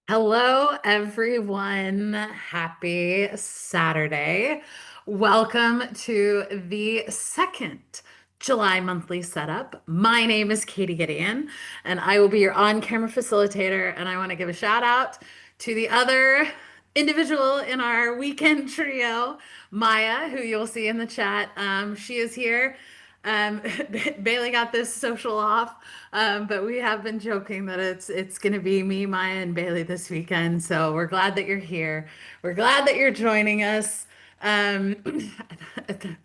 Hello, everyone. Happy Saturday. Welcome to the second July monthly setup. My name is Katie Gideon, and I will be your on-camera facilitator. And I want to give a shout out to the other individual in our weekend trio, Maya, who you'll see in the chat. She is here. Um, Bailey got this social off, but we have been joking that it's going to be me, Maya, and Bailey this weekend. So we're glad that you're here. We're glad that you're joining us. Um,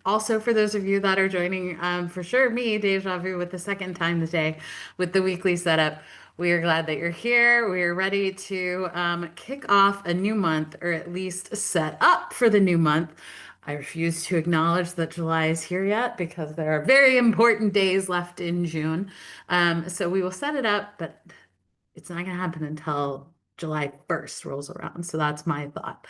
Also, for those of you that are joining, for sure, me, Deja Vu, with the second time today with the weekly setup. We are glad that you're here. We are ready to kick off a new month, or at least set up for the new month. I refuse to acknowledge that July is here yet because there are very important days left in June. So we will set it up, but it's not going to happen until July 1st rolls around. So that's my thought.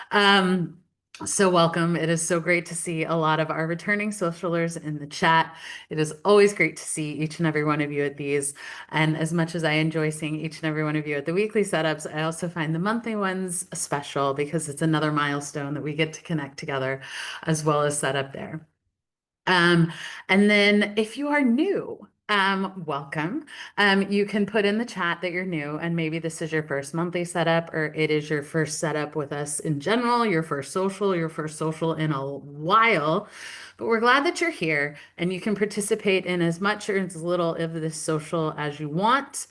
Um, so welcome. It is so great to see a lot of our returning socialers in the chat. It is always great to see each and every one of you at these. And as much as I enjoy seeing each and every one of you at the weekly setups, I also find the monthly ones special because it's another milestone that we get to connect together as well as set up there. Um, and then if you are new, welcome. You can put in the chat that you're new and maybe this is your first monthly setup or it is your first setup with us in general, your first social in a while. But we're glad that you're here and you can participate in as much or as little of this social as you want.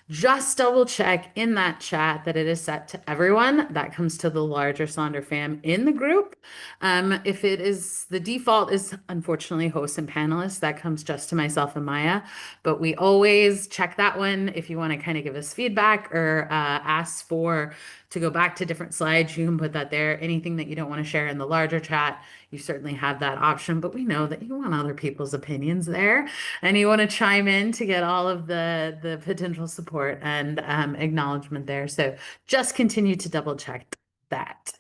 Just double check in that chat that it is set to everyone. That comes to the larger Sonder fam in the group. If it is the default is unfortunately hosts and panelists, that comes just to myself and Maya. But we always check that one if you want to kind of give us feedback or ask for to go back to different slides, you can put that there. Anything that you don't want to share in the larger chat, you certainly have that option. But we know that you want other people's opinions there and you want to chime in to get all of the potential support and acknowledgement there. So just continue to double check that.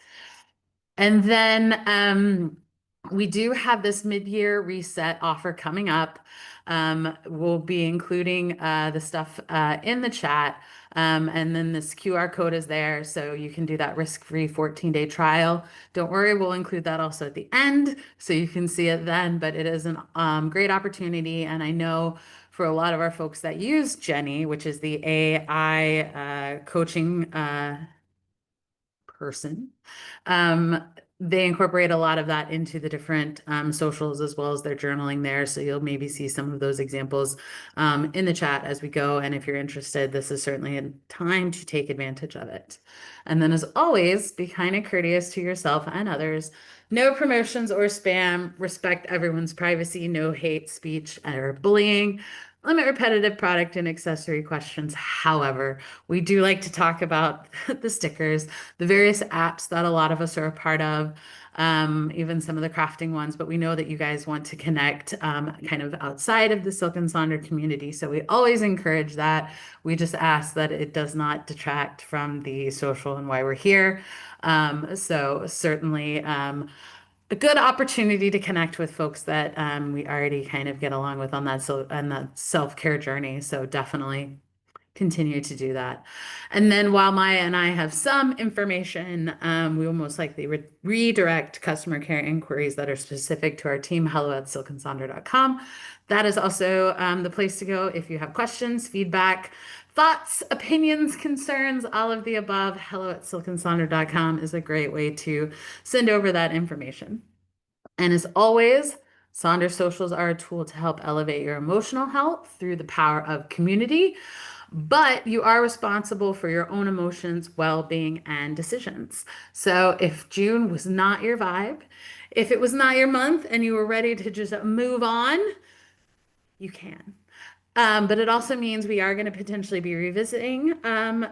And then we do have this mid-year reset offer coming up. We'll be including the stuff in the chat. And then this QR code is there, so you can do that risk-free 14-day trial. Don't worry, we'll include that also at the end, so you can see it then. But it is a great opportunity, and I know for a lot of our folks that use Jenny, which is the AI coaching person. Um, they incorporate a lot of that into the different socials as well as their journaling there. So you'll maybe see some of those examples in the chat as we go. And if you're interested, this is certainly a time to take advantage of it. And then as always, be kind and courteous to yourself and others. No promotions or spam. Respect everyone's privacy. No hate speech or bullying. Limit repetitive product and accessory questions. However, we do like to talk about the stickers, the various apps that a lot of us are a part of, even some of the crafting ones, but we know that you guys want to connect kind of outside of the Silk and Sonder community. So we always encourage that. We just ask that it does not detract from the social and why we're here. So certainly a good opportunity to connect with folks that we already kind of get along with on that self-care journey. So definitely continue to do that. And then while Maya and I have some information, we will most likely redirect customer care inquiries that are specific to our team, hello@silkandsonder.com. That is also the place to go if you have questions, feedback, thoughts, opinions, concerns, all of the above. Hello@silkandsonder.com is a great way to send over that information. And as always, Sonder Socials are a tool to help elevate your emotional health through the power of community, but you are responsible for your own emotions, well-being, and decisions. So if June was not your vibe, if it was not your month and you were ready to just move on, you can. But it also means we are going to potentially be revisiting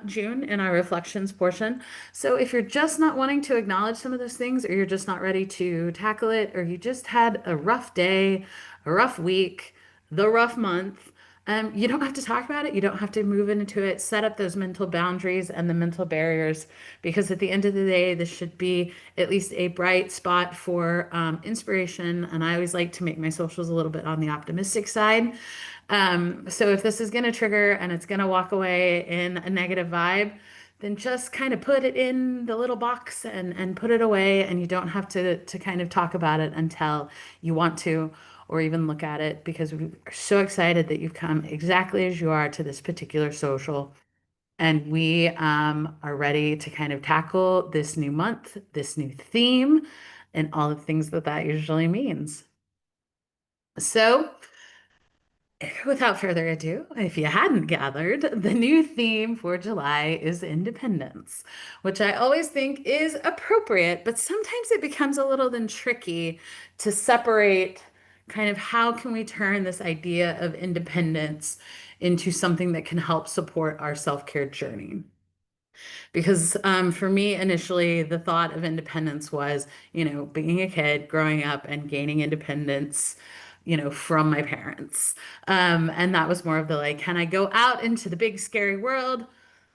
June in our reflections portion. So if you're just not wanting to acknowledge some of those things, or you're just not ready to tackle it, or you just had a rough day, a rough week, the rough month, you don't have to talk about it. You don't have to move into it. Set up those mental boundaries and the mental barriers, because at the end of the day, this should be at least a bright spot for inspiration. And I always like to make my socials a little bit on the optimistic side. So if this is going to trigger and it's going to walk away in a negative vibe, then just kind of put it in the little box and put it away, and you don't have to kind of talk about it until you want to or even look at it, because we are so excited that you've come exactly as you are to this particular social. And we are ready to kind of tackle this new month, this new theme, and all the things that that usually means. So, without further ado, if you hadn't gathered, the new theme for July is independence, which I always think is appropriate, but sometimes it becomes a little then tricky to separate kind of how can we turn this idea of independence into something that can help support our self-care journey. Because for me, initially, the thought of independence was, being a kid, growing up, and gaining independence, from my parents. And that was more of the like, can I go out into the big, scary world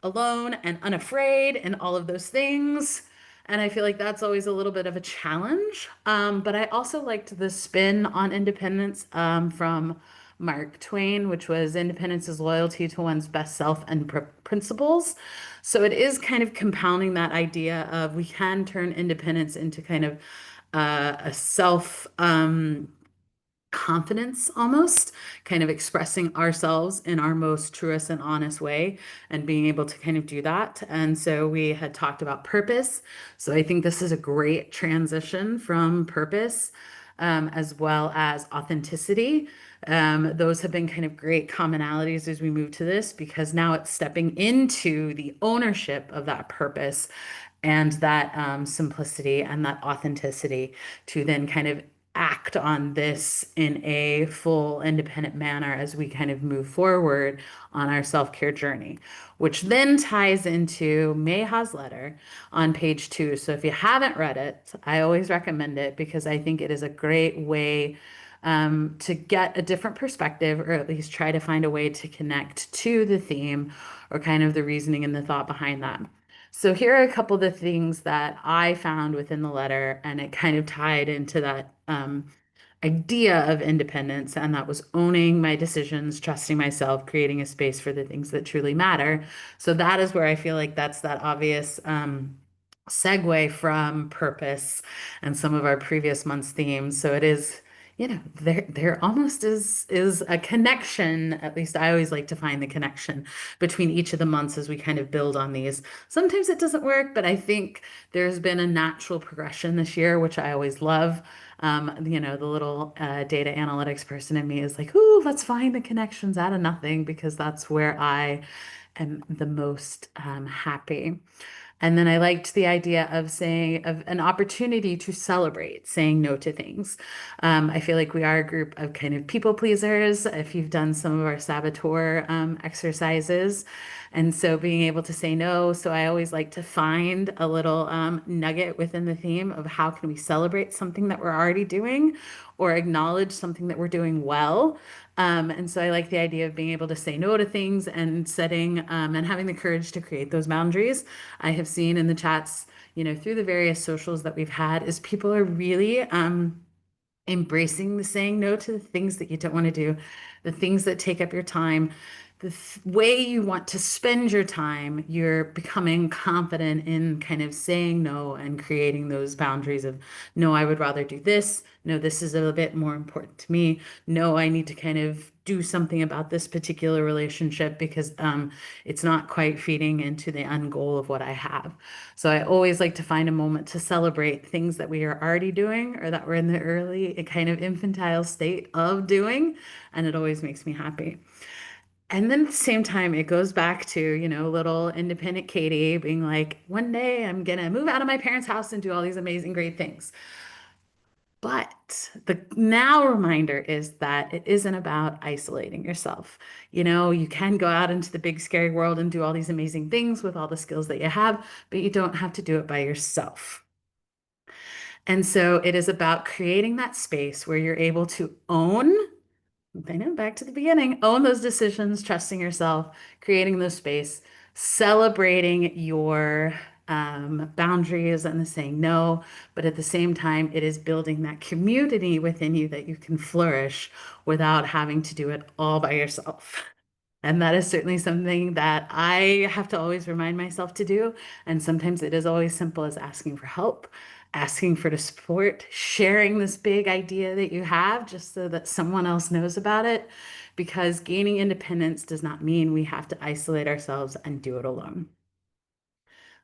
alone and unafraid and all of those things? And I feel like that's always a little bit of a challenge. But I also liked the spin on independence from Mark Twain, which was independence is loyalty to one's best self and principles. So it is kind of compounding that idea of we can turn independence into kind of a self confidence almost, kind of expressing ourselves in our most truest and honest way and being able to kind of do that. And so we had talked about purpose. So I think this is a great transition from purpose as well as authenticity. Those have been kind of great commonalities as we move to this, because now it's stepping into the ownership of that purpose and that simplicity and that authenticity to then kind of act on this in a full independent manner as we kind of move forward on our self-care journey, which then ties into Mayha's letter on page 2. So if you haven't read it, I always recommend it because I think it is a great way to get a different perspective, or at least try to find a way to connect to the theme or kind of the reasoning and the thought behind that. So here are a couple of the things that I found within the letter, and it kind of tied into that idea of independence, and that was owning my decisions, trusting myself, creating a space for the things that truly matter. So that is where I feel like that's that obvious segue from purpose and some of our previous month's themes. So it is, there almost is a connection. At least I always like to find the connection between each of the months as we kind of build on these. Sometimes it doesn't work, but I think there's been a natural progression this year, which I always love. The little data analytics person in me is like, ooh, let's find the connections out of nothing, because that's where I am the most happy. And then I liked the idea of saying of an opportunity to celebrate, saying no to things. I feel like we are a group of kind of people pleasers, if you've done some of our saboteur exercises. And so being able to say no. So I always like to find a little nugget within the theme of how can we celebrate something that we're already doing or acknowledge something that we're doing well. And so I like the idea of being able to say no to things and setting and having the courage to create those boundaries. I have seen in the chats, through the various socials that we've had, is people are really embracing the saying no to the things that you don't want to do, the things that take up your time, the way you want to spend your time. You're becoming confident in kind of saying no and creating those boundaries of, no, I would rather do this. No, this is a bit more important to me. No, I need to kind of do something about this particular relationship because it's not quite feeding into the end goal of what I have. So I always like to find a moment to celebrate things that we are already doing or that we're in the early kind of infantile state of doing. And it always makes me happy. And then at the same time, it goes back to, little independent Katie being like, one day I'm gonna move out of my parents' house and do all these amazing, great things. But the now reminder is that it isn't about isolating yourself. You can go out into the big, scary world and do all these amazing things with all the skills that you have, but you don't have to do it by yourself. And so it is about creating that space where you're able to own, I know, back to the beginning, own those decisions, trusting yourself, creating the space, celebrating your boundaries and the saying no. But at the same time, it is building that community within you that you can flourish without having to do it all by yourself. And that is certainly something that I have to always remind myself to do. And sometimes it is always simple as asking for help, asking for the support, sharing this big idea that you have just so that someone else knows about it. Because gaining independence does not mean we have to isolate ourselves and do it alone.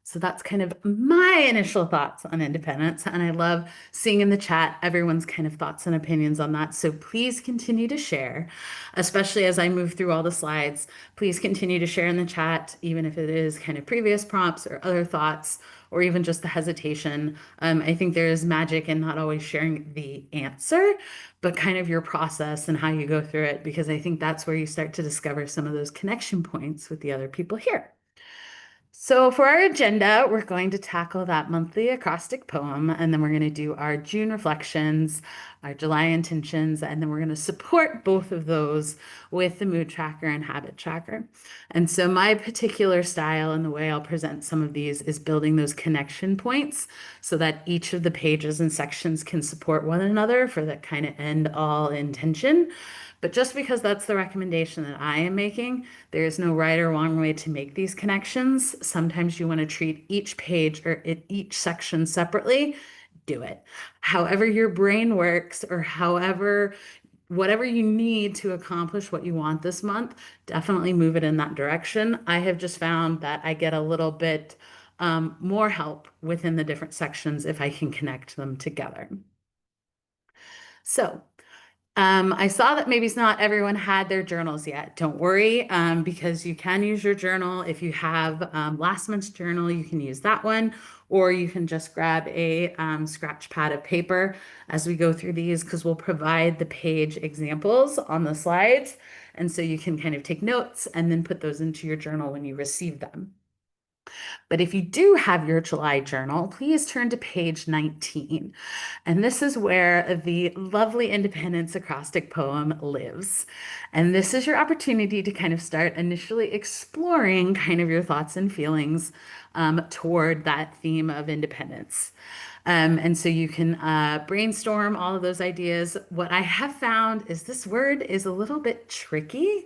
So that's kind of my initial thoughts on independence. And I love seeing in the chat everyone's kind of thoughts and opinions on that. So please continue to share, especially as I move through all the slides. Please continue to share in the chat, even if it is kind of previous prompts or other thoughts, or even just the hesitation. I think there is magic in not always sharing the answer, but kind of your process and how you go through it, because I think that's where you start to discover some of those connection points with the other people here. So for our agenda, we're going to tackle that monthly acrostic poem, and then we're going to do our June reflections, our July intentions, and then we're going to support both of those with the mood tracker and habit tracker. And so my particular style and the way I'll present some of these is building those connection points so that each of the pages and sections can support one another for that kind of end all intention. But just because that's the recommendation that I am making, there is no right or wrong way to make these connections. Sometimes you want to treat each page or each section separately. Do it. However your brain works, or however, whatever you need to accomplish what you want this month, definitely move it in that direction. I have just found that I get a little bit more help within the different sections if I can connect them together. So I saw that maybe not everyone had their journals yet. Don't worry, because you can use your journal. If you have last month's journal, you can use that one, or you can just grab a scratch pad of paper as we go through these, because we'll provide the page examples on the slides. And so you can kind of take notes and then put those into your journal when you receive them. But if you do have your July journal, please turn to page 19. And this is where the lovely Independence acrostic poem lives. And this is your opportunity to kind of start initially exploring kind of your thoughts and feelings toward that theme of independence. And so you can brainstorm all of those ideas. What I have found is this word is a little bit tricky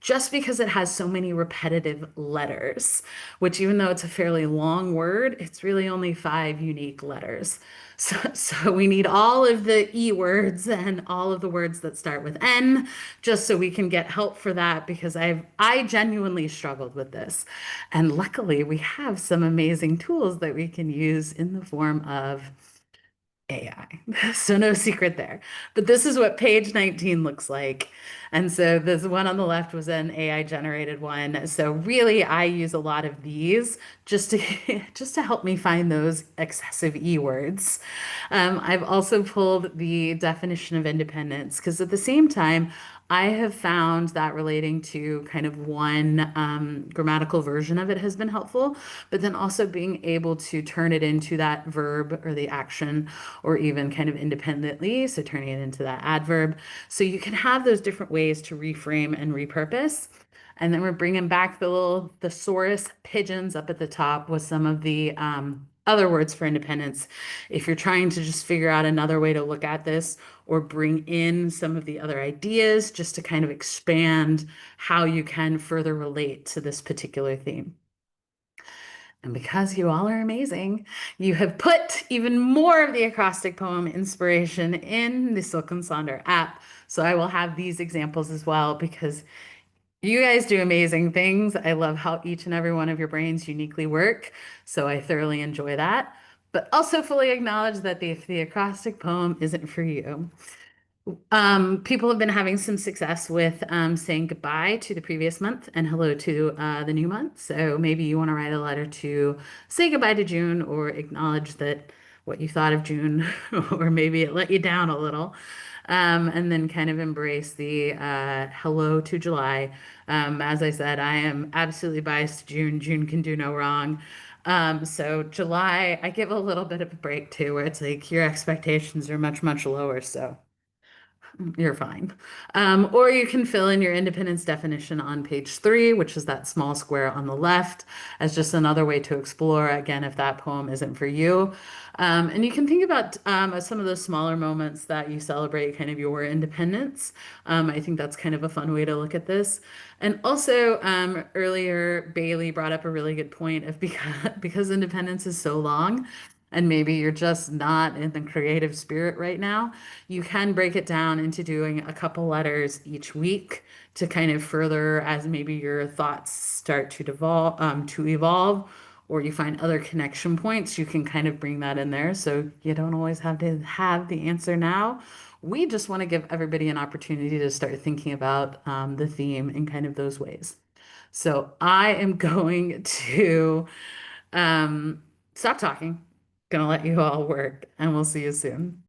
just because it has so many repetitive letters, which even though it's a fairly long word, it's really only 5 unique letters. So we need all of the E words and all of the words that start with N, just so we can get help for that, because I genuinely struggled with this. And luckily we have some amazing tools that we can use in the form of AI. So no secret there. But this is what page 19 looks like. And so this one on the left was an AI generated one. So really I use a lot of these just to just to help me find those excessive E words. I've also pulled the definition of independence because at the same time I have found that relating to kind of one grammatical version of it has been helpful, but then also being able to turn it into that verb or the action, or even kind of independently, so turning it into that adverb. So you can have those different ways to reframe and repurpose. And then we're bringing back the little thesaurus pigeons up at the top with some of the other words for independence. If you're trying to just figure out another way to look at this, or bring in some of the other ideas just to kind of expand how you can further relate to this particular theme. And because you all are amazing, you have put even more of the acrostic poem inspiration in the Silk and Sonder app. So I will have these examples as well, because you guys do amazing things. I love how each and every one of your brains uniquely work. So I thoroughly enjoy that, but also fully acknowledge that if the acrostic poem isn't for you, people have been having some success with saying goodbye to the previous month and hello to the new month. So maybe you want to write a letter to say goodbye to June, or acknowledge that what you thought of June, or maybe it let you down a little. And then kind of embrace the hello to July. As I said, I am absolutely biased to June. June can do no wrong. So July, I give a little bit of a break too, where it's like your expectations are much, much lower. So You're fine. Or you can fill in your independence definition on page 3, which is that small square on the left, as just another way to explore, again, if that poem isn't for you. And you can think about some of those smaller moments that you celebrate kind of your independence. I think that's kind of a fun way to look at this. And also, earlier, Bailey brought up a really good point of because independence is so long, and maybe you're just not in the creative spirit right now, you can break it down into doing a couple letters each week to kind of further as maybe your thoughts start to evolve, or you find other connection points, you can kind of bring that in there. So you don't always have to have the answer now. We just want to give everybody an opportunity to start thinking about the theme in kind of those ways. So I am going to stop talking, gonna let you all work, and we'll see you soon.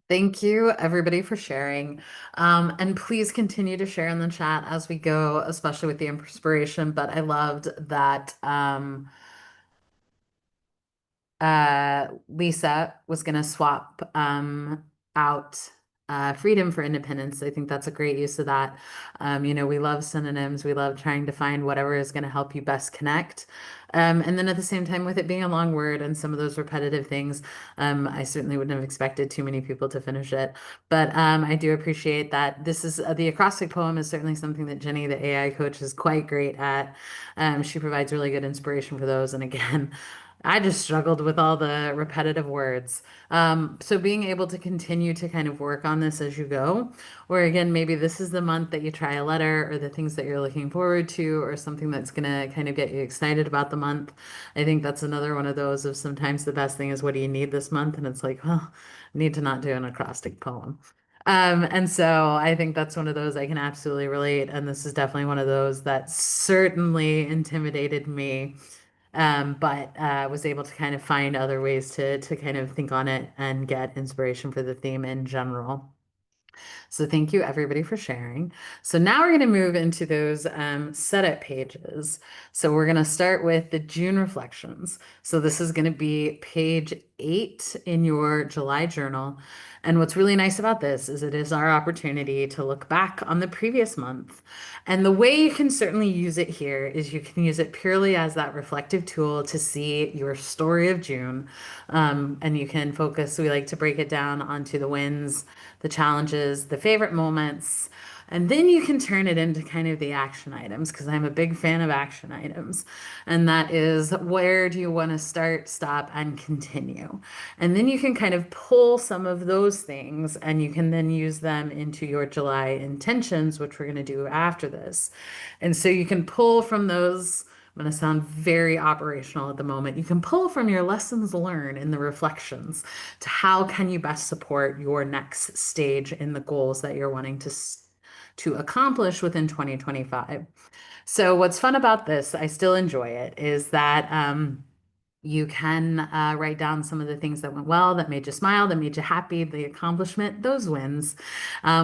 Thank you, everybody, for sharing. And please continue to share in the chat as we go, especially with the inspiration. But I loved that. Lisa was going to swap out freedom for independence. I think that's a great use of that. We love synonyms. We love trying to find whatever is going to help you best connect. And then at the same time, with it being a long word and some of those repetitive things, I certainly wouldn't have expected too many people to finish it. But I do appreciate that. This is the acrostic poem is certainly something that Jenny, the AI coach, is quite great at. She provides really good inspiration for those. And again, I just struggled with all the repetitive words. So being able to continue to kind of work on this as you go, or again, maybe this is the month that you try a letter or the things that you're looking forward to, or something that's going to kind of get you excited about the month. I think that's another one of those of sometimes the best thing is what do you need this month? And it's like, well, I need to not do an acrostic poem. And so I think that's one of those I can absolutely relate. And this is definitely one of those that certainly intimidated me, but was able to kind of find other ways to kind of think on it and get inspiration for the theme in general. So thank you everybody for sharing. So now we're going to move into those setup pages. So we're going to start with the June reflections. So this is going to be page 8 in your July journal. And what's really nice about this is it is our opportunity to look back on the previous month. And the way you can certainly use it here is you can use it purely as that reflective tool to see your story of June. And you can focus, we like to break it down onto the wins, the challenges, the favorite moments, and then you can turn it into kind of the action items because I'm a big fan of action items. And that is where do you want to start, stop, and continue? And then you can kind of pull some of those things and you can then use them into your July intentions, which we're going to do after this. And so you can pull from those. I'm going to sound very operational at the moment. You can pull from your lessons learned in the reflections to how can you best support your next stage in the goals that you're wanting to accomplish within 2025. So what's fun about this, I still enjoy it, is that you can write down some of the things that went well, that made you smile, that made you happy, the accomplishment, those wins,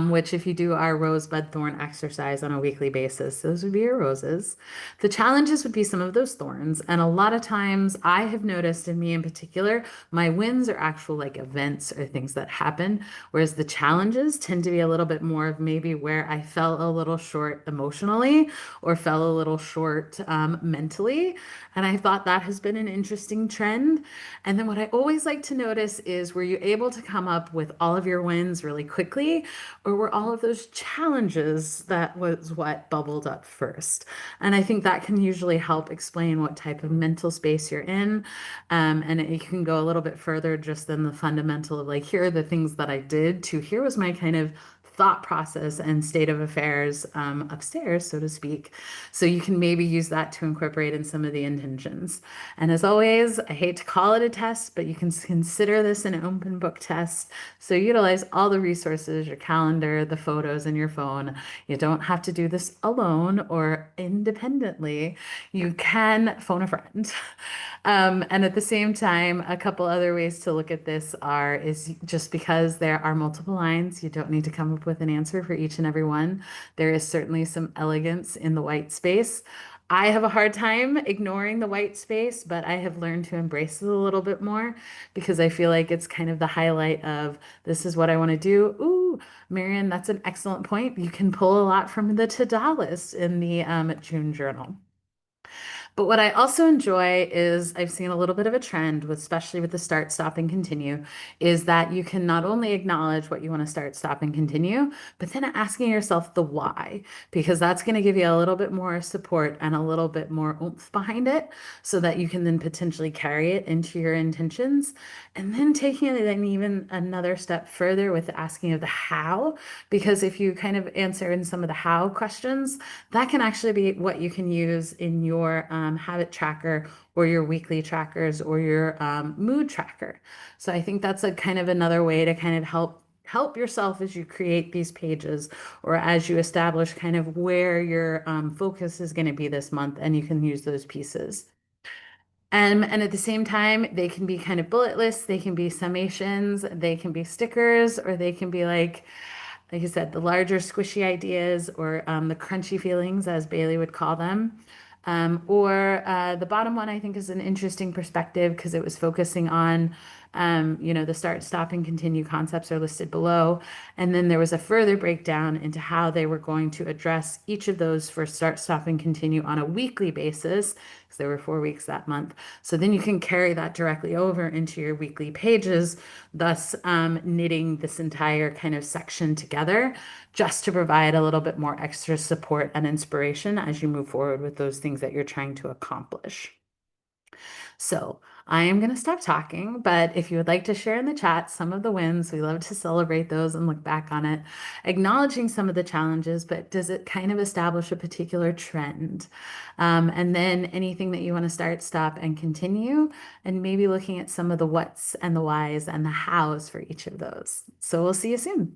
which if you do our rosebud thorn exercise on a weekly basis, those would be your roses. The challenges would be some of those thorns. And a lot of times I have noticed in me in particular, my wins are actual like events or things that happen, whereas the challenges tend to be a little bit more of maybe where I fell a little short emotionally or fell a little short mentally. And I thought that has been an interesting trend. And then what I always like to notice is were you able to come up with all of your wins really quickly, or were all of those challenges that was what bubbled up first? And I think that can usually help explain what type of mental space you're in. And it can go a little bit further just than the fundamental of like, here are the things that I did to here was my kind of thought process and state of affairs upstairs, so to speak. So you can maybe use that to incorporate in some of the intentions. And as always, I hate to call it a test, but you can consider this an open book test. So utilize all the resources, your calendar, the photos in your phone. You don't have to do this alone or independently. You can phone a friend. And at the same time, a couple other ways to look at this are is just because there are multiple lines, you don't need to come up with an answer for each and every one. There is certainly some elegance in the white space. I have a hard time ignoring the white space, but I have learned to embrace it a little bit more because I feel like it's kind of the highlight of this is what I want to do. Ooh, Marion, that's an excellent point. You can pull a lot from the to-do list in the June journal. But what I also enjoy is I've seen a little bit of a trend with, especially with the start, stop, and continue, is that you can not only acknowledge what you want to start, stop, and continue, but then asking yourself the why, because that's going to give you a little bit more support and a little bit more oomph behind it so that you can then potentially carry it into your intentions. And then taking it then even another step further with asking of the how, because if you kind of answer in some of the how questions, that can actually be what you can use in your habit tracker or your weekly trackers or your mood tracker. So I think that's a kind of another way to kind of help yourself as you create these pages or as you establish kind of where your focus is going to be this month, and you can use those pieces. And at the same time, they can be kind of bullet lists, they can be summations, they can be stickers, or they can be like I said, the larger squishy ideas or the crunchy feelings, as Bailey would call them. Or the bottom one, I think, is an interesting perspective because it was focusing on, the start, stop, and continue concepts are listed below. And then there was a further breakdown into how they were going to address each of those for start, stop, and continue on a weekly basis, because there were 4 weeks that month. So then you can carry that directly over into your weekly pages, thus knitting this entire kind of section together just to provide a little bit more extra support and inspiration as you move forward with those things that you're trying to accomplish. So I am going to stop talking, but if you would like to share in the chat some of the wins, we love to celebrate those and look back on it, acknowledging some of the challenges, but does it kind of establish a particular trend? And then anything that you want to start, stop, and continue, and maybe looking at some of the what's and the whys and the hows for each of those. So we'll see you soon.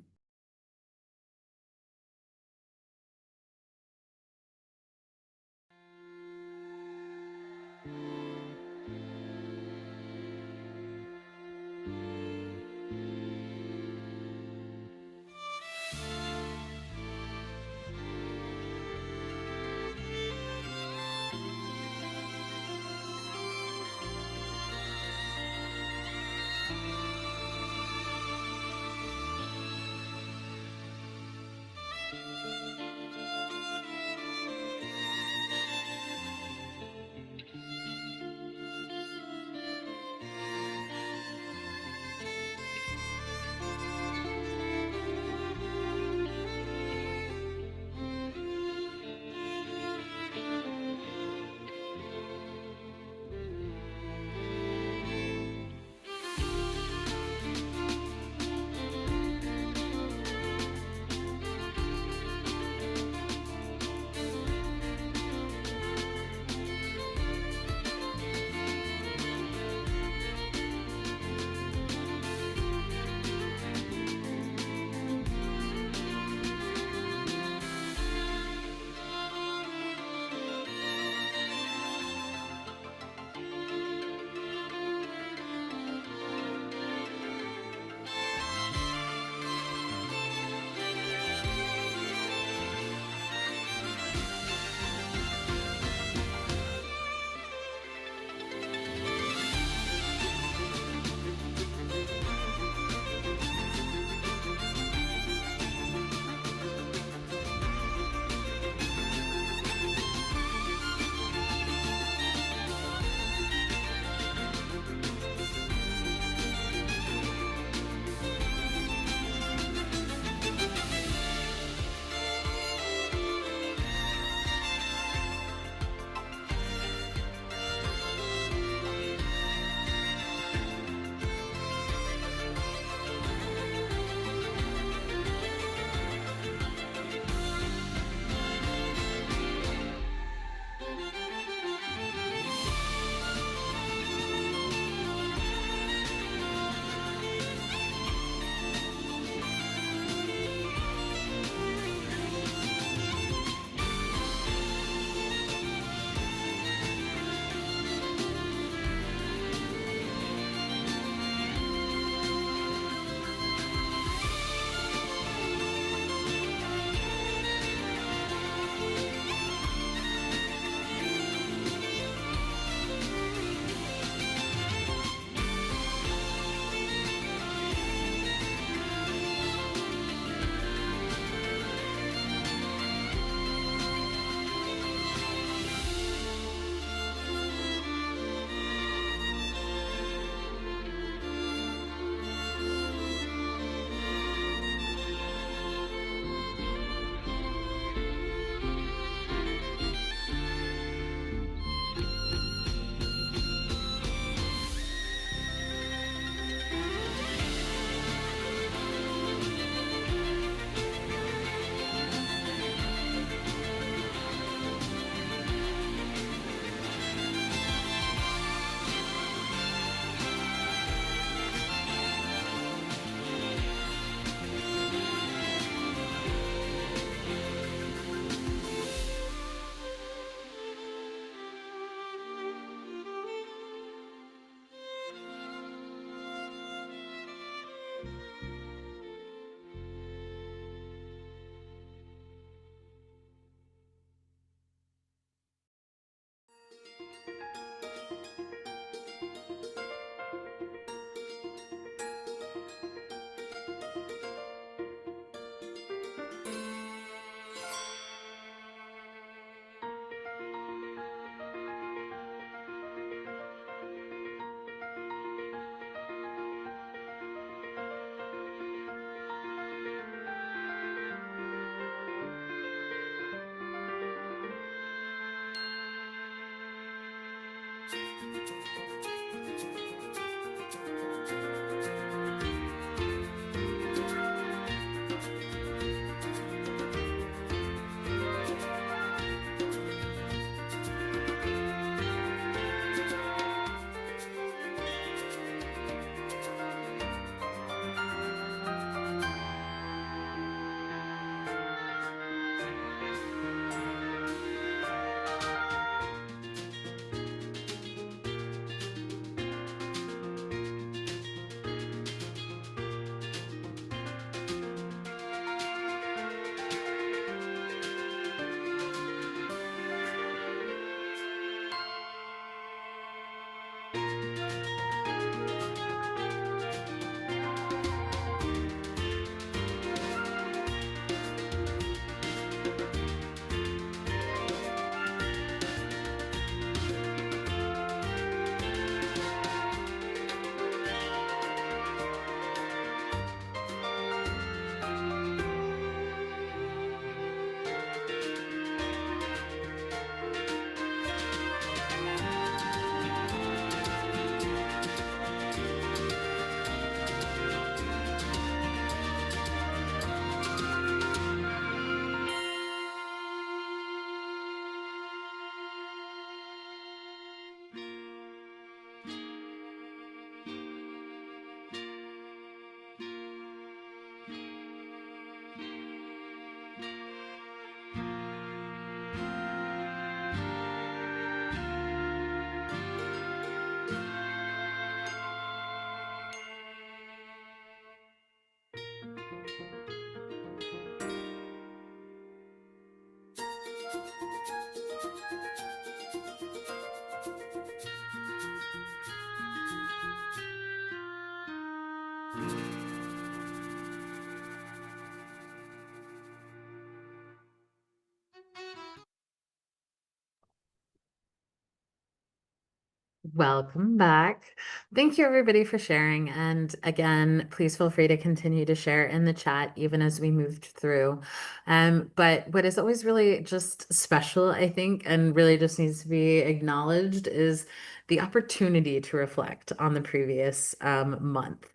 Welcome back. Thank you, everybody, for sharing. And again, please feel free to continue to share in the chat, even as we moved through. But what is always really just special, I think, and really just needs to be acknowledged is the opportunity to reflect on the previous month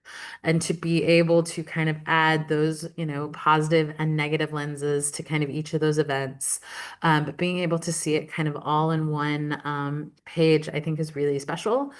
and to be able to kind of add those, positive and negative lenses to kind of each of those events. But being able to see it kind of all in one page, I think is really special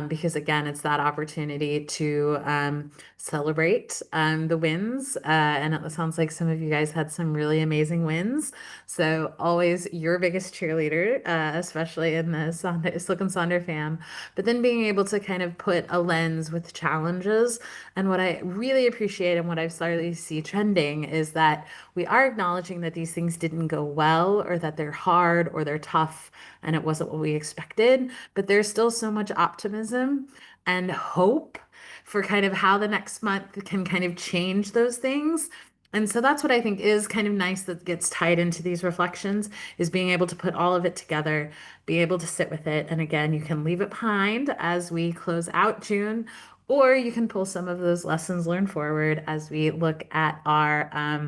because, again, it's that opportunity to celebrate the wins. And it sounds like some of you guys had some really amazing wins. So, always your biggest cheerleader, especially in the Silk and Sonder fam. But then being able to kind of put a lens with challenges. And what I really appreciate and what I've started to see trending is that we are acknowledging that these things didn't go well or that they're hard or they're tough and it wasn't what we expected, but there's still so much optimism and hope for kind of how the next month can kind of change those things. And so that's what I think is kind of nice that gets tied into these reflections is being able to put all of it together, be able to sit with it. And again, you can leave it behind as we close out June, or you can pull some of those lessons learned forward as we look at our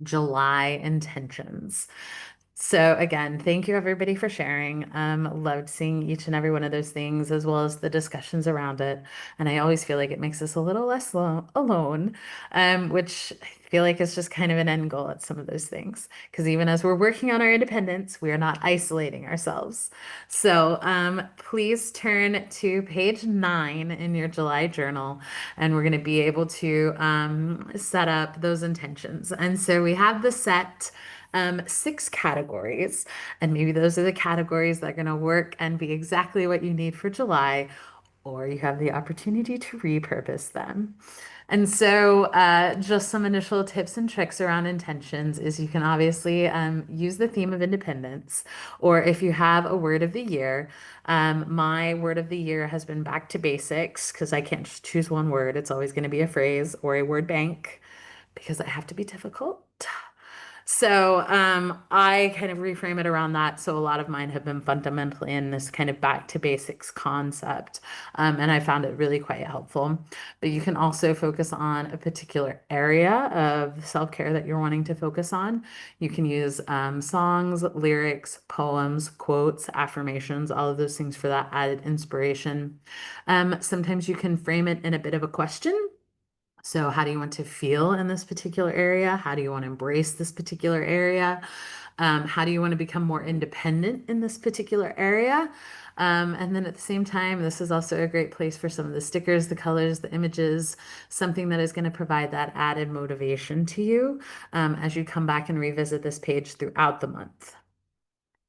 July intentions. So again, thank you everybody for sharing. Loved seeing each and every one of those things as well as the discussions around it. And I always feel like it makes us a little less alone, which I feel like is just kind of an end goal at some of those things. Because even as we're working on our independence, we are not isolating ourselves. So please turn to page 9 in your July journal, and we're going to be able to set up those intentions. And so we have the set 6 categories, and maybe those are the categories that are going to work and be exactly what you need for July, or you have the opportunity to repurpose them. And so, just some initial tips and tricks around intentions is you can obviously use the theme of independence, or if you have a word of the year. My word of the year has been back to basics because I can't just choose one word. It's always going to be a phrase or a word bank because I have to be difficult. So I kind of reframe it around that. So a lot of mine have been fundamentally in this kind of back to basics concept. And I found it really quite helpful. But you can also focus on a particular area of self-care that you're wanting to focus on. You can use songs, lyrics, poems, quotes, affirmations, all of those things for that added inspiration. Sometimes you can frame it in a bit of a question. So, how do you want to feel in this particular area? How do you want to embrace this particular area? How do you want to become more independent in this particular area? And then at the same time, this is also a great place for some of the stickers, the colors, the images, something that is going to provide that added motivation to you as you come back and revisit this page throughout the month.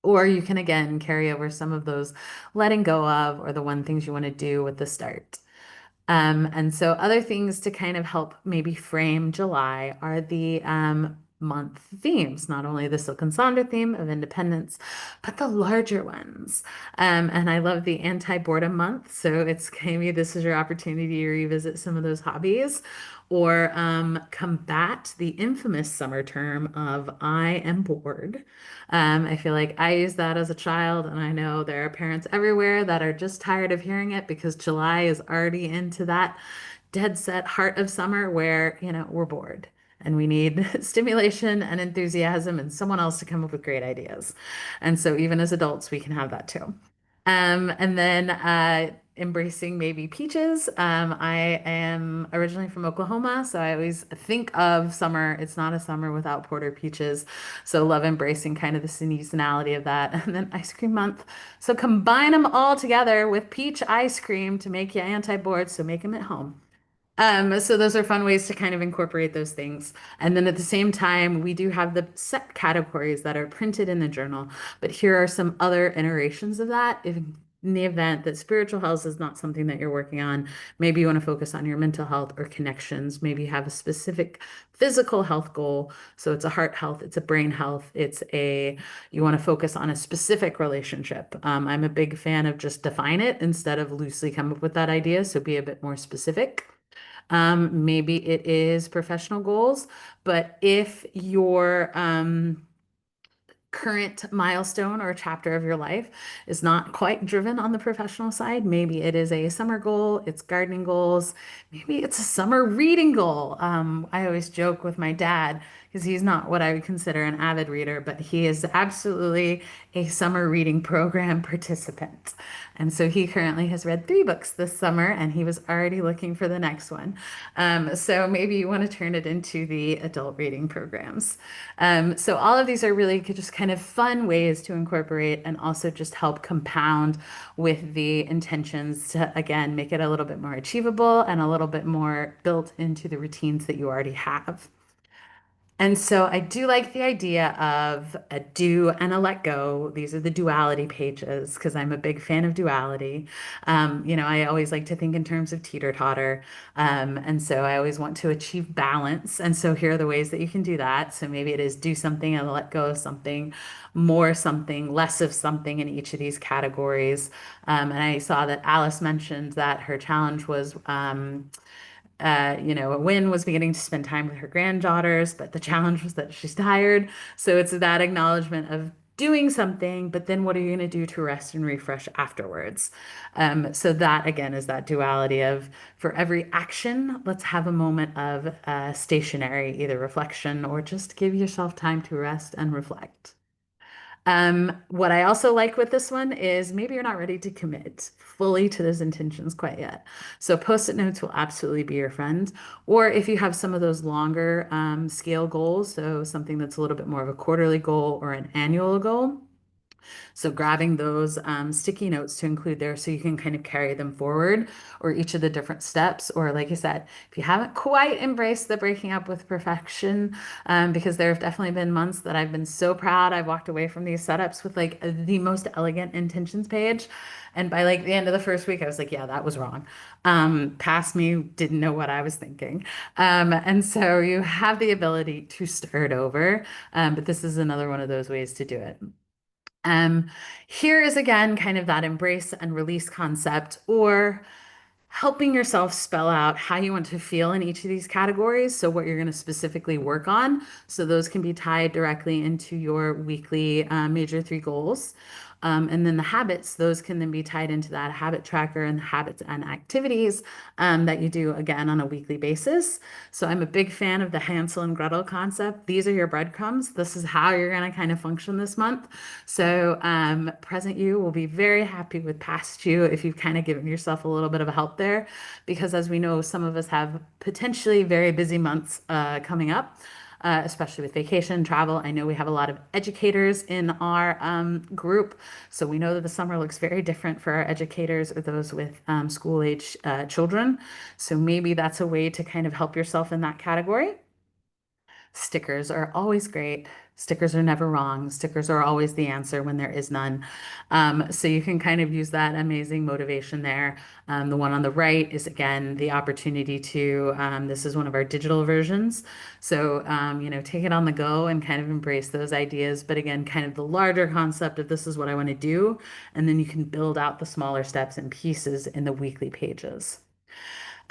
Or you can again carry over some of those letting go of or the one things you want to do with the start. And so other things to kind of help maybe frame July are the month themes, not only the Silk and Sonder theme of independence, but the larger ones. And I love the anti-boredom month. So it's maybe this is your opportunity to revisit some of those hobbies or combat the infamous summer term of I am bored. I feel like I used that as a child, and I know there are parents everywhere that are just tired of hearing it because July is already into that dead set heart of summer where, we're bored and we need stimulation and enthusiasm and someone else to come up with great ideas. And so even as adults, we can have that too. And then embracing maybe peaches. I am originally from Oklahoma, so I always think of summer. It's not a summer without porter peaches. So love embracing kind of the seasonality of that. And then ice cream month. So combine them all together with peach ice cream to make you anti-bored. So make them at home. So those are fun ways to kind of incorporate those things. And then at the same time, we do have the set categories that are printed in the journal. But here are some other iterations of that. If in the event that spiritual health is not something that you're working on, maybe you want to focus on your mental health or connections. Maybe you have a specific physical health goal. So it's a heart health, it's a brain health, you want to focus on a specific relationship. I'm a big fan of just define it instead of loosely come up with that idea. So be a bit more specific. Maybe it is professional goals, but if current milestone or chapter of your life is not quite driven on the professional side. Maybe it is a summer goal, it's gardening goals, maybe it's a summer reading goal. I always joke with my dad because he's not what I would consider an avid reader, but he is absolutely a summer reading program participant. And so he currently has read 3 books this summer and he was already looking for the next one. So maybe you want to turn it into the adult reading programs. So all of these are really just kind of fun ways to incorporate and also just help compound with the intentions to, again, make it a little bit more achievable and a little bit more built into the routines that you already have. And so I do like the idea of a do and a let go. These are the duality pages because I'm a big fan of duality. I always like to think in terms of teeter-totter. And so I always want to achieve balance. And so here are the ways that you can do that. So maybe it is do something and let go of something, more something, less of something in each of these categories. And I saw that Alice mentioned that her challenge was a win was beginning to spend time with her granddaughters, but the challenge was that she's tired. So it's that acknowledgement of doing something, but then what are you going to do to rest and refresh afterwards? So that again is that duality of for every action, let's have a moment of stationary, either reflection or just give yourself time to rest and reflect. What I also like with this one is maybe you're not ready to commit fully to those intentions quite yet. So post-it notes will absolutely be your friend. Or if you have some of those longer scale goals, so something that's a little bit more of a quarterly goal or an annual goal, so grabbing those sticky notes to include there so you can kind of carry them forward or each of the different steps. Or like I said, if you haven't quite embraced the breaking up with perfection, because there have definitely been months that I've been so proud. I've walked away from these setups with like the most elegant intentions page. And by like the end of the first week, I was like, yeah, that was wrong. Past me didn't know what I was thinking. And so you have the ability to start over. But this is another one of those ways to do it. Um, Here is again kind of that embrace and release concept, or helping yourself spell out how you want to feel in each of these categories. So, what you're going to specifically work on. So, those can be tied directly into your weekly major 3 goals. And then the habits, those can then be tied into that habit tracker and the habits and activities that you do again on a weekly basis. So I'm a big fan of the Hansel and Gretel concept. These are your breadcrumbs. This is how you're going to kind of function this month. So present you will be very happy with past you if you've kind of given yourself a little bit of a help there, because as we know, some of us have potentially very busy months coming up. Especially with vacation travel. I know we have a lot of educators in our group, so we know that the summer looks very different for our educators or those with school age children. So maybe that's a way to kind of help yourself in that category. Stickers are always great. Stickers are never wrong. Stickers are always the answer when there is none. So you can kind of use that amazing motivation there. The one on the right is again the opportunity to, this is one of our digital versions. So, take it on the go and kind of embrace those ideas. But again, kind of the larger concept of this is what I want to do. And then you can build out the smaller steps and pieces in the weekly pages.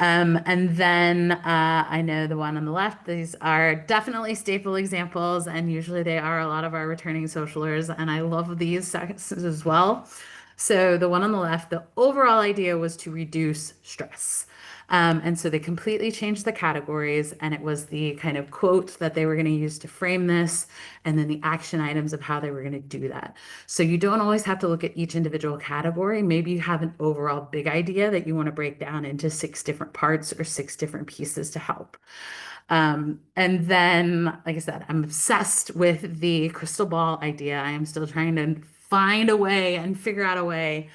And then I know the one on the left, these are definitely staple examples, and usually they are a lot of our returning socialers, and I love these sections as well. So the one on the left, the overall idea was to reduce stress. And so they completely changed the categories, and it was the kind of quote that they were going to use to frame this, and then the action items of how they were going to do that. So you don't always have to look at each individual category. Maybe you have an overall big idea that you want to break down into 6 different parts or 6 different pieces to help. And then, like I said, I'm obsessed with the crystal ball idea. I am still trying to find a way and figure out a way.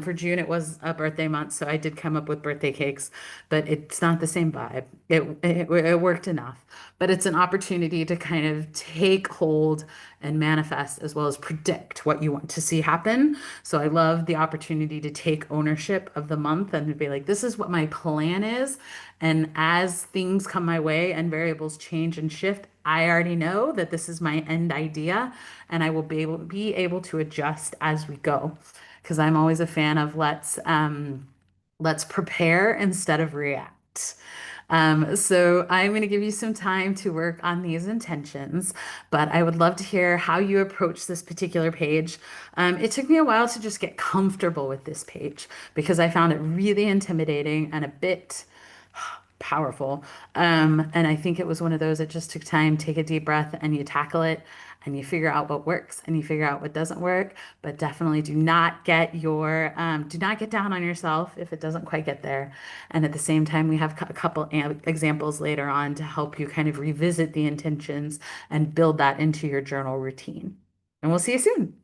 For June, it was a birthday month, so I did come up with birthday cakes, but it's not the same vibe. It worked enough, but it's an opportunity to kind of take hold and manifest as well as predict what you want to see happen. So I love the opportunity to take ownership of the month and to be like, this is what my plan is. And as things come my way and variables change and shift, I already know that this is my end idea and I will be able to adjust as we go. Because I'm always a fan of let's prepare instead of react. So I'm going to give you some time to work on these intentions, but I would love to hear how you approach this particular page. It took me a while to just get comfortable with this page because I found it really intimidating and a bit powerful. And I think it was one of those that just took time, take a deep breath, and you tackle it and you figure out what works and you figure out what doesn't work. But definitely do not get down on yourself if it doesn't quite get there. And at the same time, we have a couple examples later on to help you kind of revisit the intentions and build that into your journal routine. And we'll see you soon.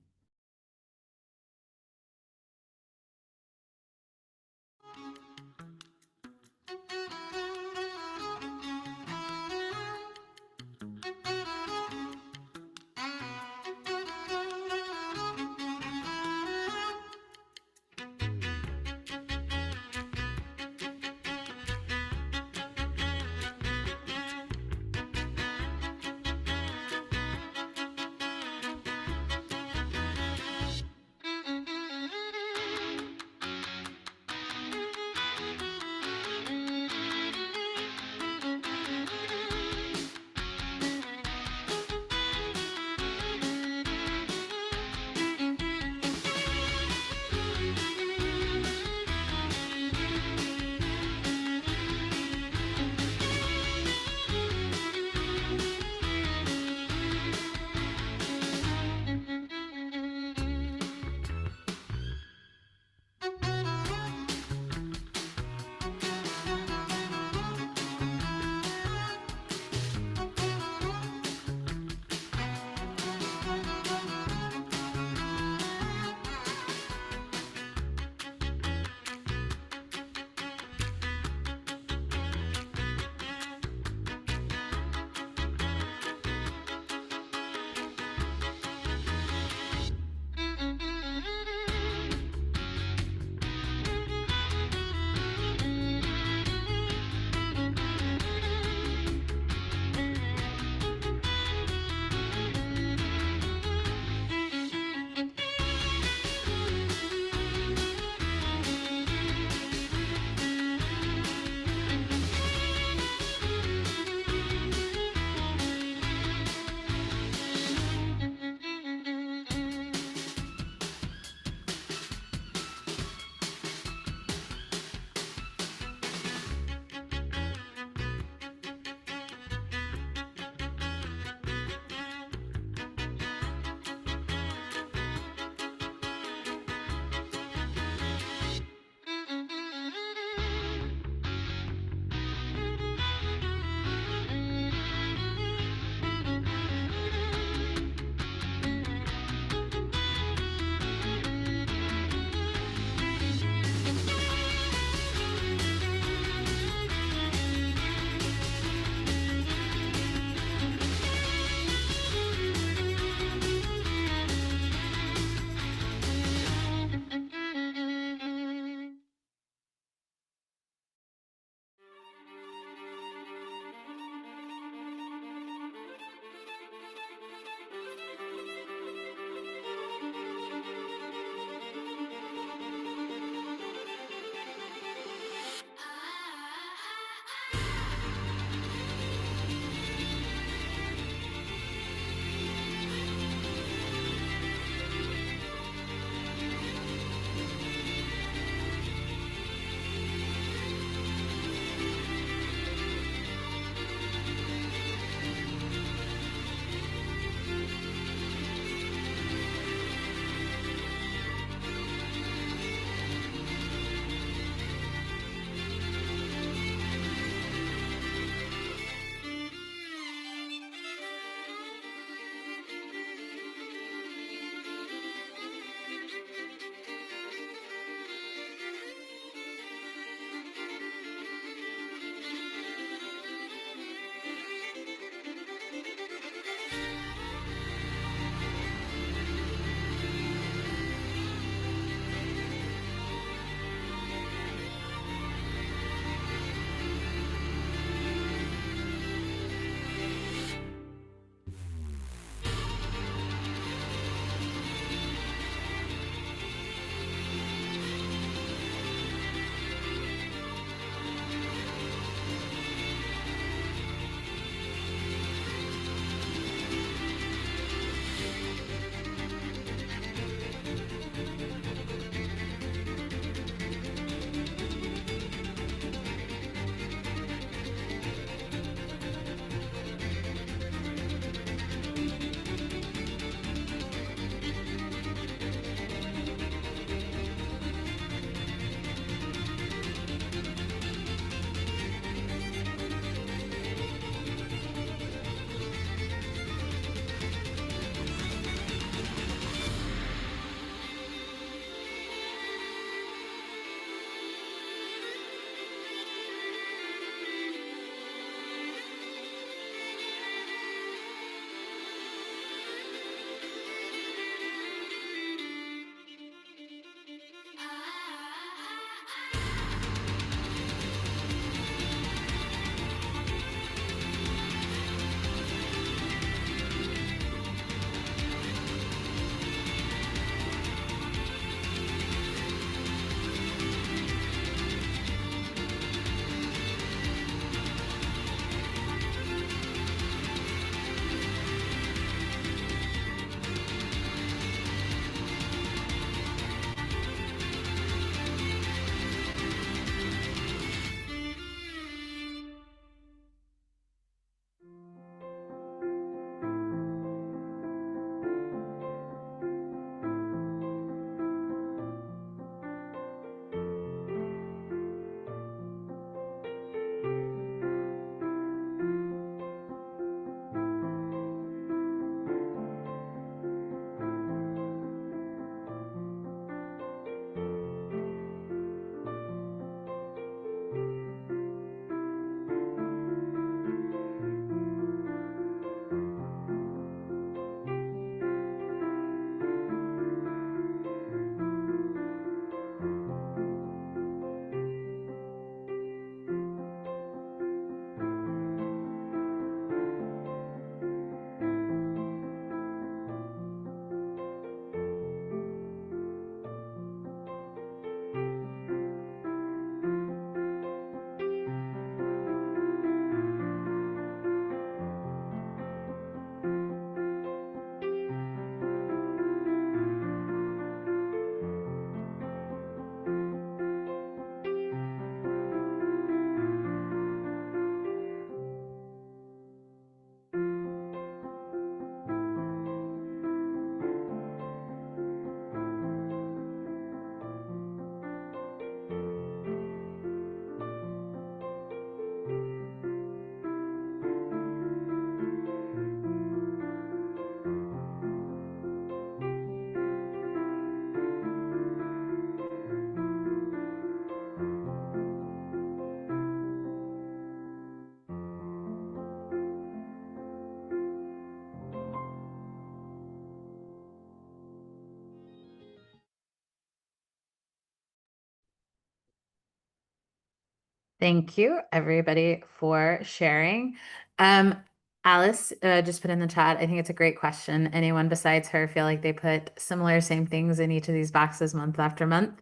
Thank you, everybody, for sharing. Um, Alice just put in the chat. I think it's a great question. Anyone besides her feel like they put similar same things in each of these boxes month after month?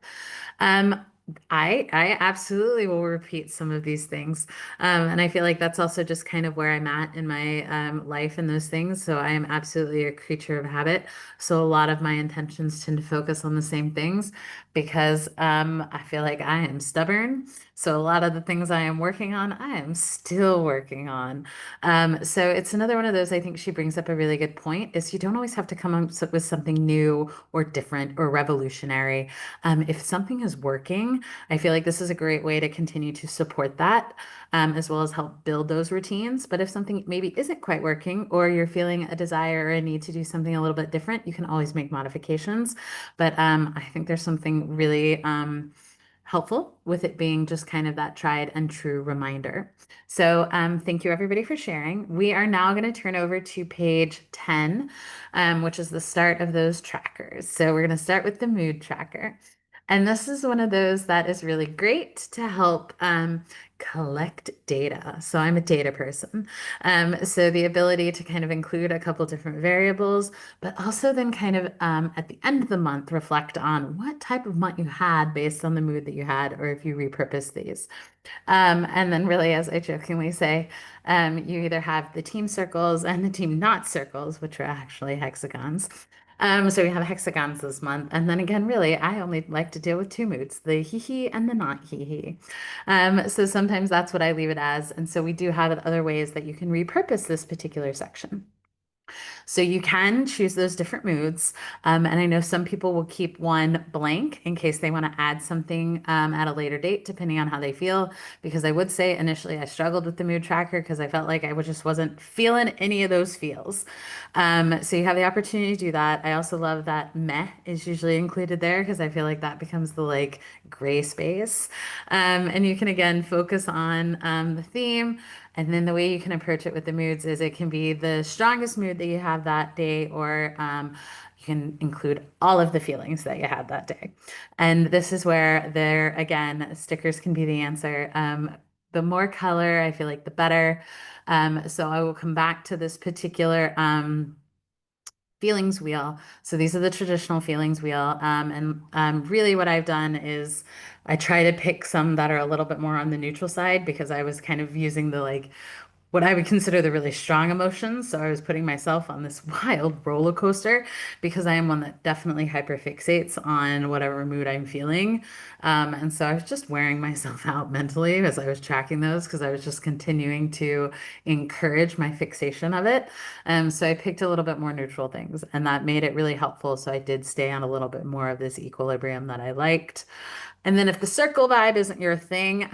Um, I absolutely will repeat some of these things. And I feel like that's also just kind of where I'm at in my life and those things. So I am absolutely a creature of habit. So a lot of my intentions tend to focus on the same things because I feel like I am stubborn. So a lot of the things I am working on, I am still working on. So it's another one of those, I think she brings up a really good point, is you don't always have to come up with something new or different or revolutionary. If something is working, I feel like this is a great way to continue to support that, as well as help build those routines. But if something maybe isn't quite working, or you're feeling a desire or a need to do something a little bit different, you can always make modifications. But I think there's something really helpful with it being just kind of that tried and true reminder. So thank you everybody for sharing. We are now going to turn over to page 10, which is the start of those trackers. So we're going to start with the mood tracker. And this is one of those that is really great to help collect data. So I'm a data person. So the ability to kind of include a couple different variables, but also then kind of at the end of the month, reflect on what type of month you had based on the mood that you had, or if you repurpose these. And then really, as I jokingly say, you either have the team circles and the team not circles, which are actually hexagons. So we have hexagons this month. And then again, really, I only like to deal with two moods, the hee hee and the not hee hee. So sometimes that's what I leave it as. And so we do have other ways that you can repurpose this particular section. So you can choose those different moods. And I know some people will keep one blank in case they want to add something at a later date, depending on how they feel. Because I would say initially I struggled with the mood tracker because I felt like just wasn't feeling any of those feels. So you have the opportunity to do that. I also love that meh is usually included there because I feel like that becomes the like gray space. And you can again focus on the theme. And then the way you can approach it with the moods is it can be the strongest mood that you have that day, or you can include all of the feelings that you had that day. And this is where there, again, stickers can be the answer. The more color, I feel like the better. So I will come back to this particular feelings wheel. So these are the traditional feelings wheel. And really what I've done is I try to pick some that are a little bit more on the neutral side because I was kind of using the like what I would consider the really strong emotions. So I was putting myself on this wild roller coaster because I am one that definitely hyperfixates on whatever mood I'm feeling. And so I was just wearing myself out mentally as I was tracking those because I was just continuing to encourage my fixation of it. So I picked a little bit more neutral things, and that made it really helpful. So I did stay on a little bit more of this equilibrium that I liked. And then if the circle vibe isn't your thing,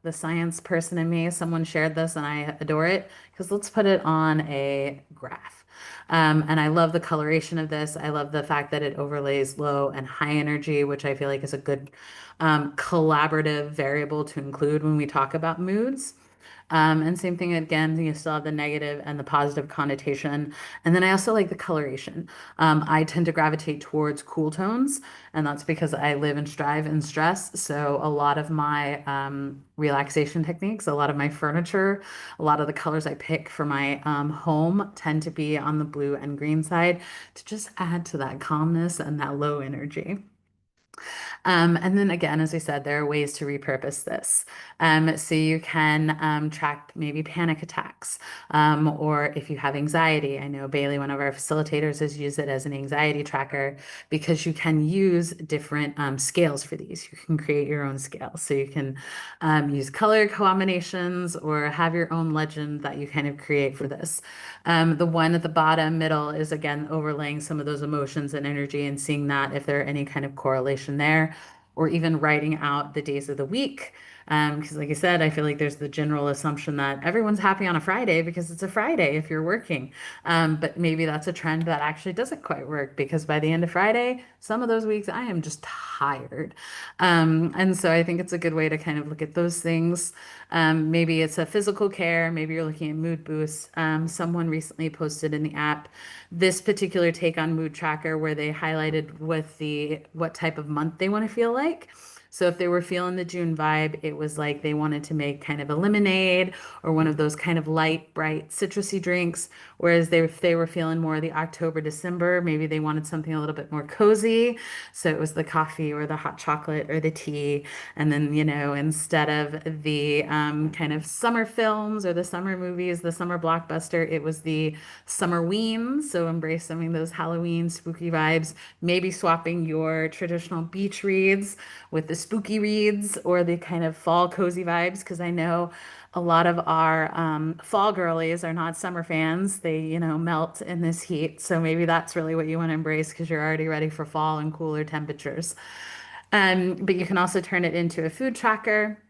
the science person in me, someone shared this and I adore it because let's put it on a graph. And I love the coloration of this. I love the fact that it overlays low and high energy, which I feel like is a good collaborative variable to include when we talk about moods. And same thing again, you still have the negative and the positive connotation. And then I also like the coloration. I tend to gravitate towards cool tones, and that's because I live and strive in stress. So a lot of my relaxation techniques, a lot of my furniture, a lot of the colors I pick for my home tend to be on the blue and green side to just add to that calmness and that low energy. And then again, as I said, there are ways to repurpose this. So you can track maybe panic attacks, or if you have anxiety. I know Bailey, one of our facilitators, has used it as an anxiety tracker because you can use different scales for these. You can create your own scale. So you can use color combinations or have your own legend that you kind of create for this. The one at the bottom middle is again overlaying some of those emotions and energy and seeing that if there are any kind of correlation there, or even writing out the days of the week. Because, like I said, I feel like there's the general assumption that everyone's happy on a Friday because it's a Friday if you're working. But maybe that's a trend that actually doesn't quite work because by the end of Friday, some of those weeks I am just tired. And so I think it's a good way to kind of look at those things. Maybe it's a physical care, maybe you're looking at mood boosts. Someone recently posted in the app this particular take on mood tracker where they highlighted with the what type of month they want to feel like. So if they were feeling the June vibe, it was like they wanted to make kind of a lemonade or one of those kind of light, bright, citrusy drinks. Whereas if they were feeling more the October, December, maybe they wanted something a little bit more cozy. So it was the coffee or the hot chocolate or the tea. And then, instead of the kind of summer films or the summer movies, the summer blockbuster, it was the summer weens. So embrace some of those Halloween spooky vibes, maybe swapping your traditional beach reads with the spooky reads or the kind of fall cozy vibes. Because I know a lot of our fall girlies are not summer fans. They, melt in this heat. So maybe that's really what you want to embrace because you're already ready for fall and cooler temperatures. But you can also turn it into a food tracker.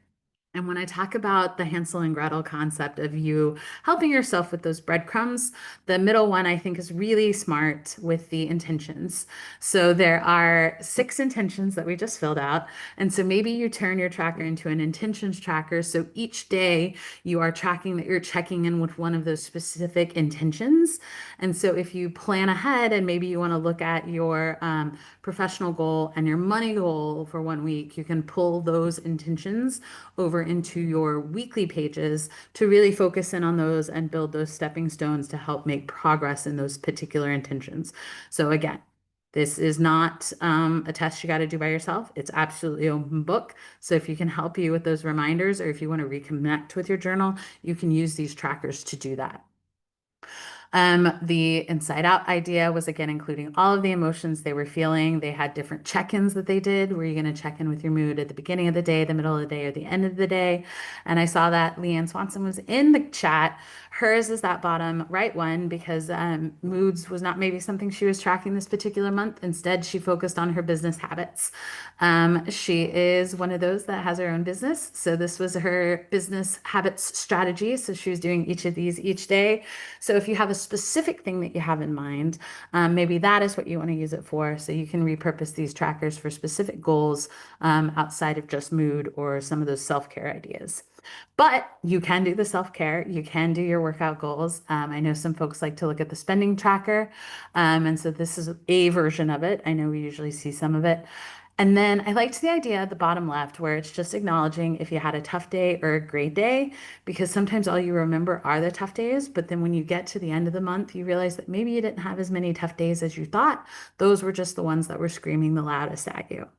And when I talk about the Hansel and Gretel concept of you helping yourself with those breadcrumbs, the middle one I think is really smart with the intentions. So there are 6 intentions that we just filled out. And so maybe you turn your tracker into an intentions tracker. So each day you are tracking that you're checking in with one of those specific intentions. And so if you plan ahead and maybe you want to look at your professional goal and your money goal for one week, you can pull those intentions over into your weekly pages to really focus in on those and build those stepping stones to help make progress in those particular intentions. So again, this is not a test you got to do by yourself. It's absolutely open book. So if you can help you with those reminders, or if you want to reconnect with your journal, you can use these trackers to do that. The inside out idea was again including all of the emotions they were feeling. They had different check-ins that they did. Were you going to check in with your mood at the beginning of the day, the middle of the day, or the end of the day? And I saw that Leanne Swanson was in the chat. Hers is that bottom right one because moods was not maybe something she was tracking this particular month. Instead, she focused on her business habits. She is one of those that has her own business. So this was her business habits strategy. So she was doing each of these each day. So if you have a specific thing that you have in mind, maybe that is what you want to use it for. So you can repurpose these trackers for specific goals outside of just mood or some of those self-care ideas. But you can do the self-care, you can do your workout goals. I know some folks like to look at the spending tracker. And so this is a version of it. I know we usually see some of it. And then I liked the idea at the bottom left where it's just acknowledging if you had a tough day or a great day, because sometimes all you remember are the tough days. But then when you get to the end of the month, you realize that maybe you didn't have as many tough days as you thought. Those were just the ones that were screaming the loudest at you.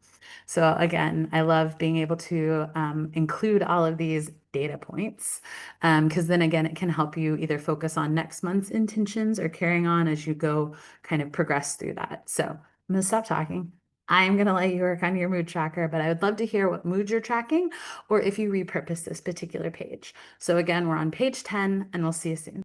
So again, I love being able to include all of these data points because then again, it can help you either focus on next month's intentions or carrying on as you go kind of progress through that. So I'm going to stop talking. I'm going to let you work on your mood tracker, but I would love to hear what mood you're tracking or if you repurpose this particular page. So again, we're on page 10 and we'll see you soon.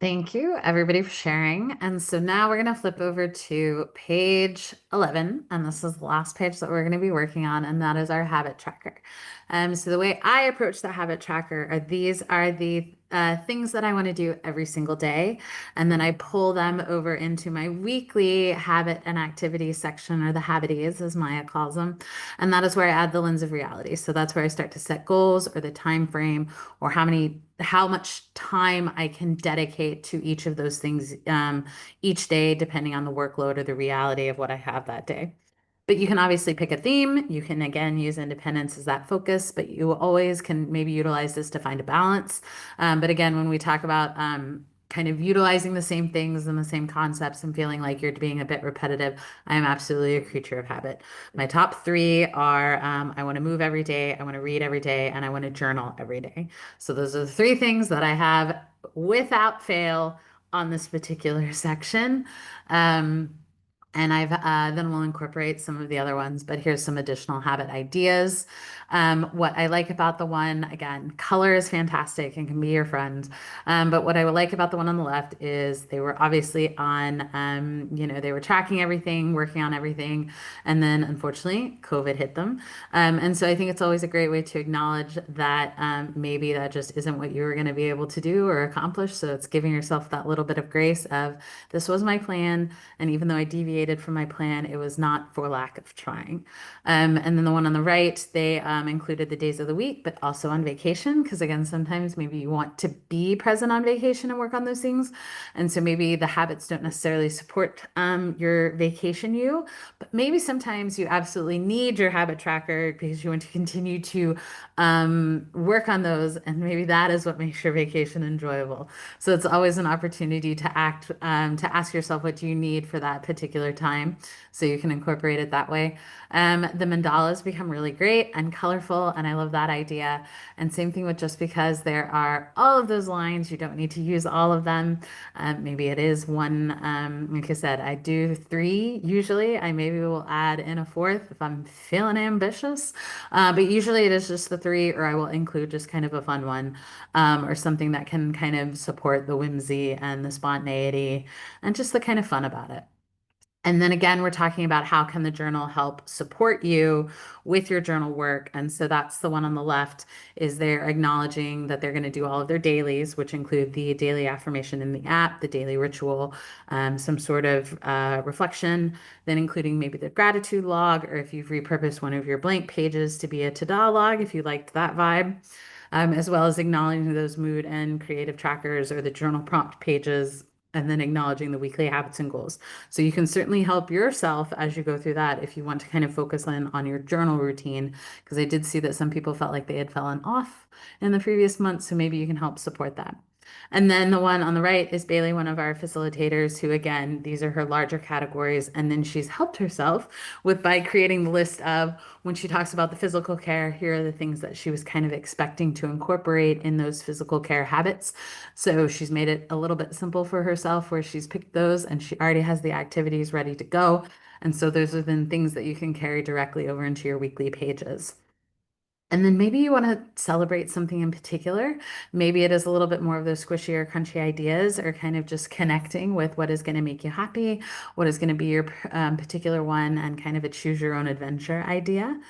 Thank you, everybody, for sharing. And so now we're going to flip over to page 11. And this is the last page that we're going to be working on, and that is our habit tracker. So the way I approach the habit tracker are these are the things that I want to do every single day. And then I pull them over into my weekly habit and activity section, or the habities, as Maya calls them. And that is where I add the lens of reality. So that's where I start to set goals or the time frame or how much time I can dedicate to each of those things each day, depending on the workload or the reality of what I have that day. But you can obviously pick a theme. You can again use independence as that focus, but you always can maybe utilize this to find a balance. But again, when we talk about kind of utilizing the same things and the same concepts and feeling like you're being a bit repetitive, I am absolutely a creature of habit. My top three are I want to move every day, I want to read every day, and I want to journal every day. So those are the three things that I have without fail on this particular section. Um, and I've then we'll incorporate some of the other ones, but here's some additional habit ideas. What I like about the one, again, color is fantastic and can be your friend. But what I would like about the one on the left is they were obviously on, they were tracking everything, working on everything, and then unfortunately, COVID hit them. And so I think it's always a great way to acknowledge that maybe that just isn't what you were going to be able to do or accomplish. So it's giving yourself that little bit of grace of this was my plan. And even though I deviated from my plan, it was not for lack of trying. And then the one on the right, they included the days of the week, but also on vacation. Because again, sometimes maybe you want to be present on vacation and work on those things. And so maybe the habits don't necessarily support your vacation you, but maybe sometimes you absolutely need your habit tracker because you want to continue to work on those. And maybe that is what makes your vacation enjoyable. So it's always an opportunity to to ask yourself what do you need for that particular time so you can incorporate it that way. The mandalas become really great and colorful, and I love that idea. And same thing with just because there are all of those lines, you don't need to use all of them. Maybe it is one, like I said, I do three usually. I maybe will add in a fourth if I'm feeling ambitious. But usually it is just the three, or I will include just kind of a fun one or something that can kind of support the whimsy and the spontaneity and just the kind of fun about it. And then again, we're talking about how can the journal help support you with your journal work. And so that's the one on the left is they're acknowledging that they're going to do all of their dailies, which include the daily affirmation in the app, the daily ritual, some sort of reflection, then including maybe the gratitude log, or if you've repurposed one of your blank pages to be a ta-da log, if you liked that vibe. As well as acknowledging those mood and creative trackers or the journal prompt pages, and then acknowledging the weekly habits and goals. So you can certainly help yourself as you go through that if you want to kind of focus on your journal routine, because I did see that some people felt like they had fallen off in the previous month. So maybe you can help support that. And then the one on the right is Bailey, one of our facilitators, who again, these are her larger categories. And then she's helped herself with by creating the list of when she talks about the physical care, here are the things that she was kind of expecting to incorporate in those physical care habits. So she's made it a little bit simple for herself where she's picked those and she already has the activities ready to go. And so those are then things that you can carry directly over into your weekly pages. And then maybe you want to celebrate something in particular. Maybe it is a little bit more of those squishy or crunchy ideas, or kind of just connecting with what is going to make you happy, what is going to be your particular one, and kind of a choose your own adventure idea.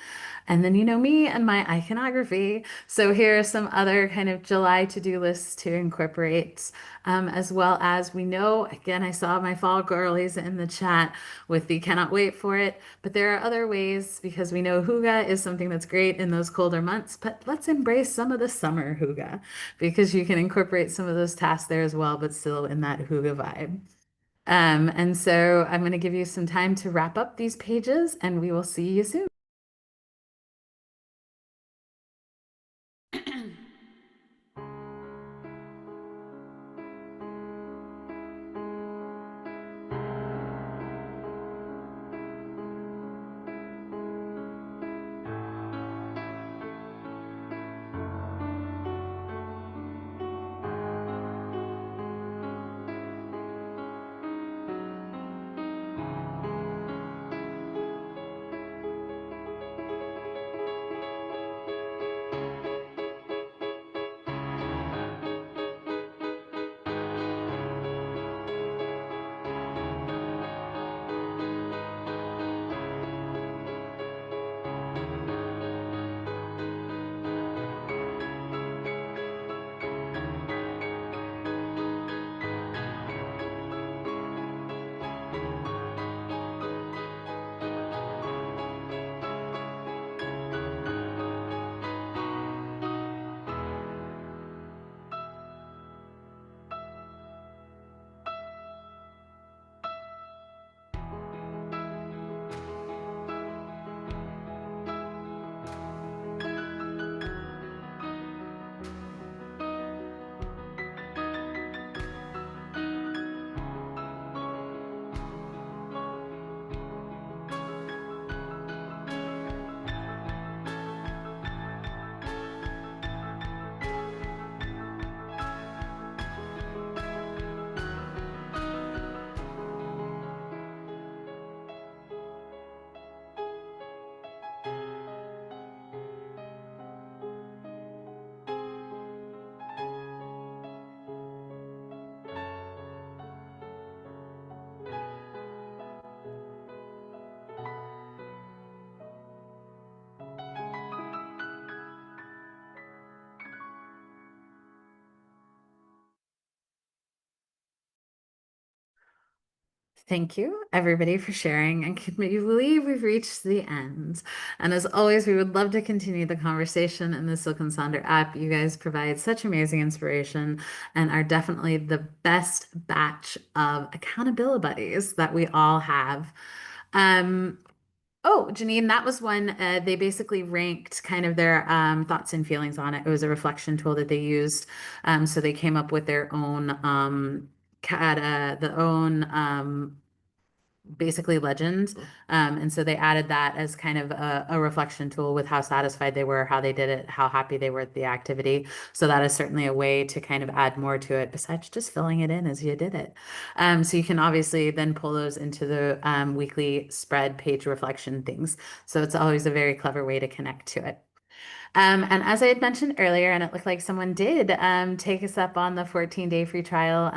And then you know me and my iconography. So here are some other kind of July to-do lists to incorporate, as well as we know, again, I saw my fall girlies in the chat with the cannot wait for it. But there are other ways because we know hygge is something that's great in those colder months. But let's embrace some of the summer hygge because you can incorporate some of those tasks there as well, but still in that hygge vibe. And so I'm going to give you some time to wrap up these pages and we will see you soon. Thank you, everybody, for sharing. And can you believe we've reached the end? And as always, we would love to continue the conversation in the Silk and Sonder app. You guys provide such amazing inspiration and are definitely the best batch of accountability buddies that we all have. Um, Oh, Janine, that was one. They basically ranked kind of their thoughts and feelings on it. It was a reflection tool that they used. So they came up with their own the own basically legend. And so they added that as kind of a reflection tool with how satisfied they were, how they did it, how happy they were with the activity. So that is certainly a way to kind of add more to it besides just filling it in as you did it. So you can obviously then pull those into the weekly spread page reflection things. So it's always a very clever way to connect to it. And as I had mentioned earlier, and it looked like someone did take us up on the 14-day free trial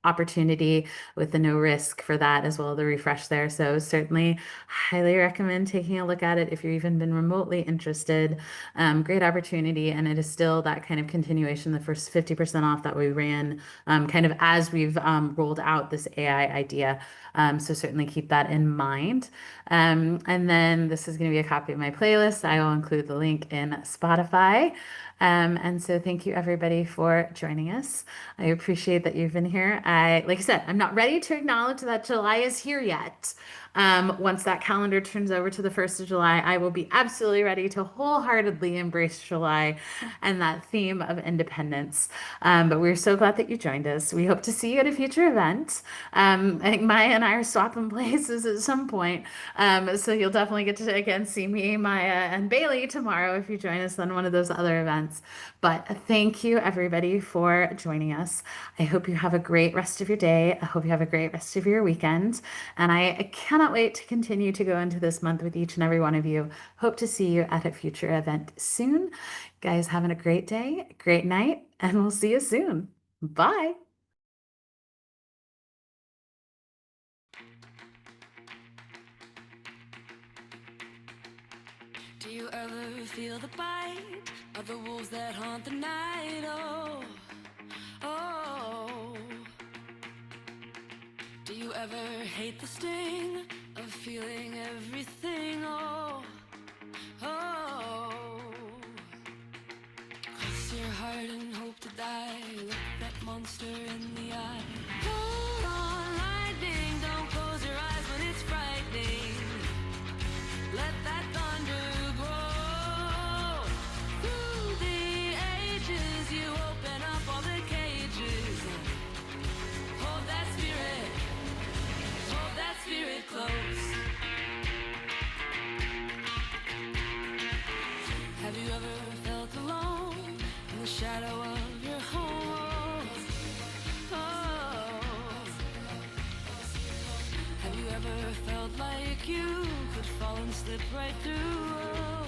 opportunity with the no risk for that as well, the refresh there. So certainly highly recommend taking a look at it if you've even been remotely interested. Great opportunity. And it is still that kind of continuation, the first 50% off that we ran kind of as we've rolled out this AI idea. So certainly keep that in mind. And then this is going to be a copy of my playlist. I will include the link in Spotify. And so thank you everybody for joining us. I appreciate that you've been here. Like I said, I'm not ready to acknowledge that July is here yet. Once that calendar turns over to the 1st of July, I will be absolutely ready to wholeheartedly embrace July and that theme of independence. But we're so glad that you joined us. We hope to see you at a future event. I think Maya and I are swapping places at some point. So you'll definitely get to again see me, Maya, and Bailey tomorrow if you join us on one of those other events. But thank you everybody for joining us. I hope you have a great rest of your day. I hope you have a great rest of your weekend. And I cannot wait to continue to go into this month with each and every one of you. Hope to see you at a future event soon. Guys, having a great day, great night, and we'll see you soon. Bye. Do you ever feel the bite of the wolves that haunt the night? Oh, oh. Do you ever hate the sting of feeling everything? Oh, oh. Cross your heart and hope to die. Look that monster in the eye. Hold on, lightning. Don't close your eyes when it's frightening. Let that thunder grow. Through the ages, you open up all the cages. Hold that spirit close. Have you ever felt alone in the shadow of your home? Oh. Have you ever felt like you could fall and slip right through? Oh.